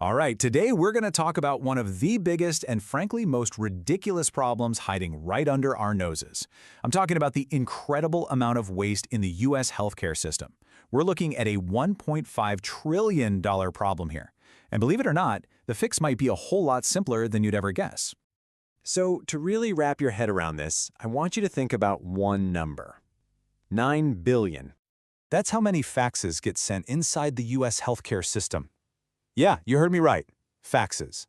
All right, today we're going to talk about one of the biggest and frankly most ridiculous problems hiding right under our noses. I'm talking about the incredible amount of waste in the U.S. healthcare system. We're looking at a $1.5 trillion problem here. And believe it or not, the fix might be a whole lot simpler than you'd ever guess. So, to really wrap your head around this, I want you to think about one number. 9 billion. That's how many faxes get sent inside the U.S. healthcare system. Yeah, you heard me right. Faxes.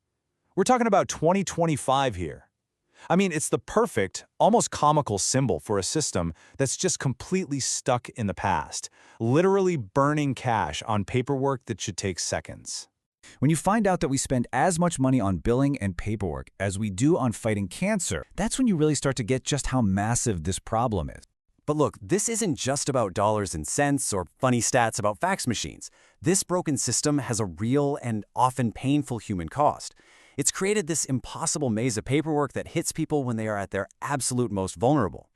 We're talking about 2025 here. I mean, it's the perfect, almost comical symbol for a system that's just completely stuck in the past, literally burning cash on paperwork that should take seconds. When you find out that we spend as much money on billing and paperwork as we do on fighting cancer, that's when you really start to get just how massive this problem is. But look, this isn't just about dollars and cents or funny stats about fax machines. This broken system has a real and often painful human cost. It's created this impossible maze of paperwork that hits people when they are at their absolute most vulnerable.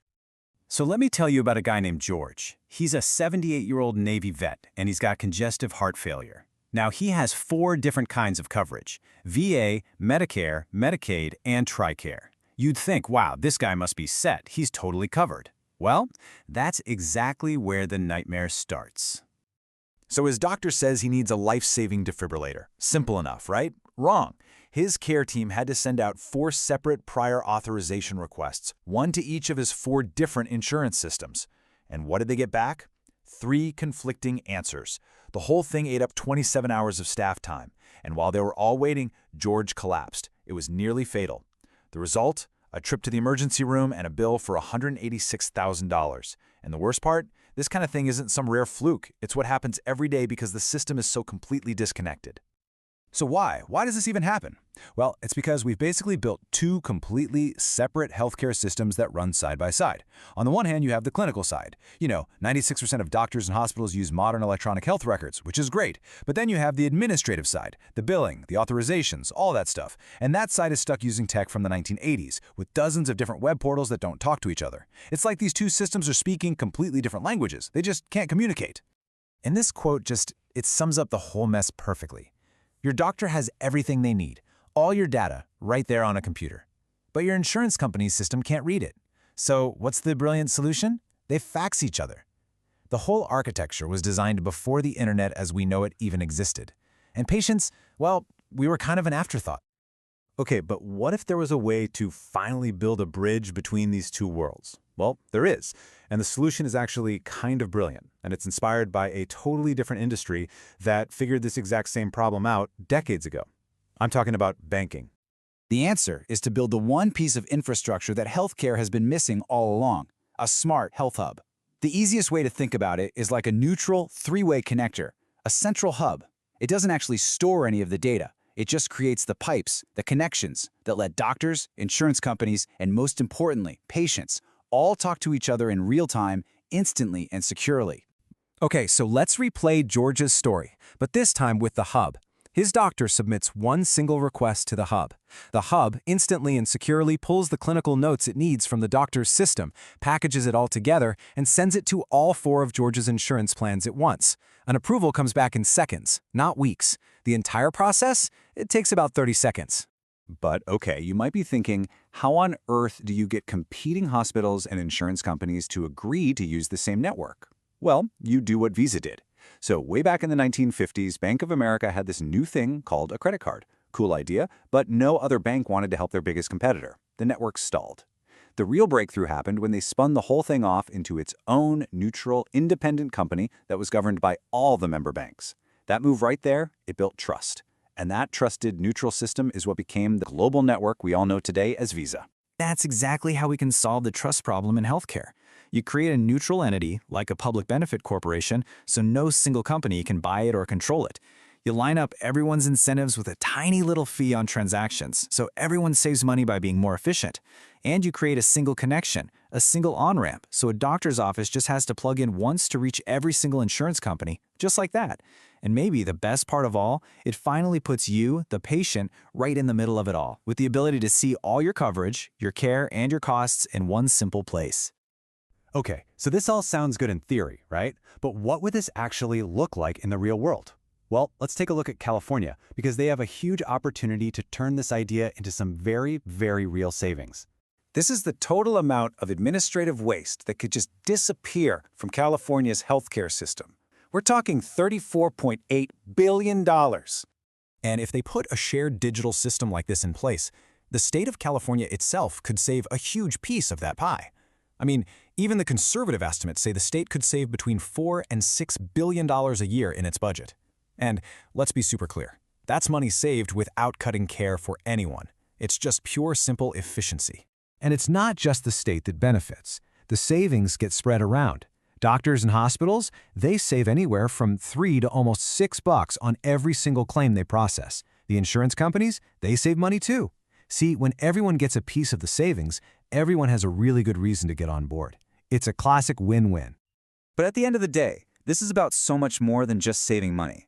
So let me tell you about a guy named George. He's a 78-year-old Navy vet, and he's got congestive heart failure. Now, he has 4 different kinds of coverage: VA, Medicare, Medicaid, and TRICARE. You'd think, wow, this guy must be set. He's totally covered. Well, that's exactly where the nightmare starts. So his doctor says he needs a life-saving defibrillator. Simple enough, right? Wrong. His care team had to send out 4 separate prior authorization requests, one to each of his 4 different insurance systems. And what did they get back? 3 conflicting answers. The whole thing ate up 27 hours of staff time. And while they were all waiting, George collapsed. It was nearly fatal. The result? A trip to the emergency room and a bill for $186,000. And the worst part? This kind of thing isn't some rare fluke. It's what happens every day because the system is so completely disconnected. So why? Why does this even happen? Well, it's because we've basically built 2 completely separate healthcare systems that run side by side. On the one hand, you have the clinical side. 96% of doctors and hospitals use modern electronic health records, which is great. But then you have the administrative side, the billing, the authorizations, all that stuff. And that side is stuck using tech from the 1980s, with dozens of different web portals that don't talk to each other. It's like these 2 systems are speaking completely different languages. They just can't communicate. And this quote it sums up the whole mess perfectly. Your doctor has everything they need, all your data, right there on a computer. But your insurance company's system can't read it. So what's the brilliant solution? They fax each other. The whole architecture was designed before the internet as we know it even existed. And patients, well, we were kind of an afterthought. Okay, but what if there was a way to finally build a bridge between these 2 worlds? Well, there is, and the solution is actually kind of brilliant, and it's inspired by a totally different industry that figured this exact same problem out decades ago. I'm talking about banking. The answer is to build the one piece of infrastructure that healthcare has been missing all along: a smart health hub. The easiest way to think about it is like a neutral 3-way connector, a central hub. It doesn't actually store any of the data. It just creates the pipes, the connections that let doctors, insurance companies, and most importantly, patients all talk to each other in real time, instantly and securely. Okay, so let's replay George's story, but this time with the hub. His doctor submits one single request to the hub. The hub instantly and securely pulls the clinical notes it needs from the doctor's system, packages it all together, and sends it to all 4 of George's insurance plans at once. An approval comes back in seconds, not weeks. The entire process? It takes about 30 seconds. But okay, you might be thinking, how on earth do you get competing hospitals and insurance companies to agree to use the same network? Well, you do what Visa did. So way back in the 1950s, Bank of America had this new thing called a credit card. Cool idea, but no other bank wanted to help their biggest competitor. The network stalled. The real breakthrough happened when they spun the whole thing off into its own neutral, independent company that was governed by all the member banks. That move right there, it built trust. And that trusted neutral system is what became the global network we all know today as Visa. That's exactly how we can solve the trust problem in healthcare. You create a neutral entity, like a public benefit corporation, so no single company can buy it or control it. You line up everyone's incentives with a tiny little fee on transactions, so everyone saves money by being more efficient. And you create a single connection, a single on-ramp, so a doctor's office just has to plug in once to reach every single insurance company, just like that. And maybe the best part of all, it finally puts you, the patient, right in the middle of it all, with the ability to see all your coverage, your care, and your costs in one simple place. Okay, so this all sounds good in theory, right? But what would this actually look like in the real world? Well, let's take a look at California, because they have a huge opportunity to turn this idea into some very, very real savings. This is the total amount of administrative waste that could just disappear from California's healthcare system. We're talking $34.8 billion. And if they put a shared digital system like this in place, the state of California itself could save a huge piece of that pie. I mean, even the conservative estimates say the state could save between $4 and $6 billion a year in its budget. And let's be super clear, that's money saved without cutting care for anyone. It's just pure, simple efficiency. And it's not just the state that benefits. The savings get spread around. Doctors and hospitals, they save anywhere from $3 to almost $6 on every single claim they process. The insurance companies, they save money too. See, when everyone gets a piece of the savings, everyone has a really good reason to get on board. It's a classic win-win. But at the end of the day, this is about so much more than just saving money.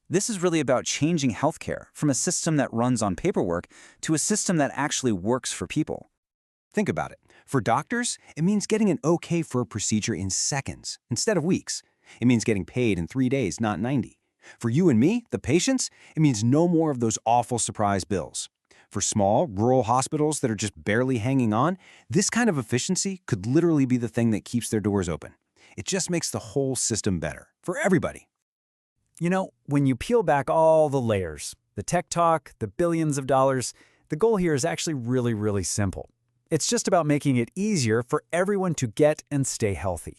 This is really about changing healthcare from a system that runs on paperwork to a system that actually works for people. Think about it. For doctors, it means getting an okay for a procedure in seconds instead of weeks. It means getting paid in 3 days, not 90. For you and me, the patients, it means no more of those awful surprise bills. For small, rural hospitals that are just barely hanging on, this kind of efficiency could literally be the thing that keeps their doors open. It just makes the whole system better for everybody. You know, when you peel back all the layers, the tech talk, the billions of dollars, the goal here is actually really, really simple. It's just about making it easier for everyone to get and stay healthy.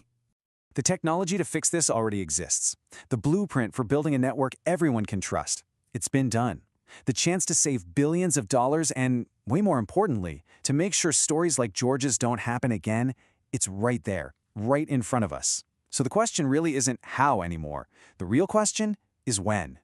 The technology to fix this already exists. The blueprint for building a network everyone can trust. It's been done. The chance to save billions of dollars and, way more importantly, to make sure stories like George's don't happen again, it's right there, right in front of us. So the question really isn't how anymore. The real question is when.